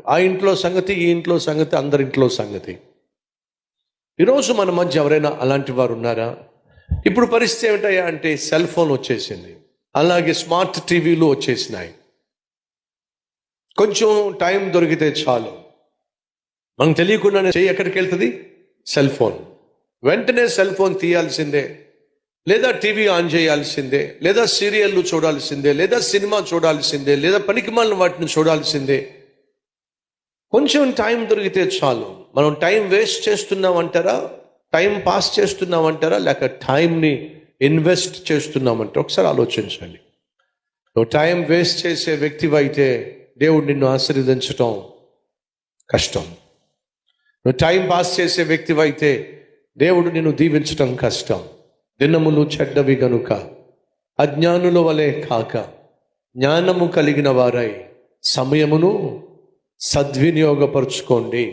ఆ ఇంట్లో సంగతి, ఈ ఇంట్లో సంగతి, అందరింట్లో సంగతి. ఈరోజు మన మధ్య ఎవరైనా అలాంటి వారు ఉన్నారా? ఇప్పుడు పరిస్థితి ఏమిటయ్యా అంటే సెల్ ఫోన్ వచ్చేసింది, అలాగే స్మార్ట్ టీవీలు వచ్చేసినాయి. కొంచెం టైం దొరికితే చాలు, మనకు తెలియకుండానే చెయ్యి ఎక్కడికి వెళ్తుంది? Cell phone. వెంటనే సెల్ ఫోన్ తీయాల్సిందే, లేదా టీవీ ఆన్ చేయాల్సిందే, లేదా సీరియళ్ళు చూడాల్సిందే, లేదా సినిమా చూడాల్సిందే, లేదా పనికిమాలిన వాటిని చూడాల్సిందే. కొంచెం టైం దొరికితే చాలు. మనం టైం వేస్ట్ చేస్తున్నామంటారా, టైం పాస్ చేస్తున్నామంటారా, లేక టైంని ఇన్వెస్ట్ చేస్తున్నామంటారా? ఒకసారి ఆలోచించండి. నువ్వు టైం వేస్ట్ చేసే వ్యక్తివైతే దేవుడు నిన్ను ఆశీర్వదించటం కష్టం. నువ్వు టైం పాస్ చేసే వ్యక్తివైతే దేవుడు నిన్ను దీవించటం కష్టం. దినములు చెడ్డవి గనుక అజ్ఞానుల వలె కాక జ్ఞానము కలిగిన వారై సమయమును సద్వినియోగపరుచుకోండి.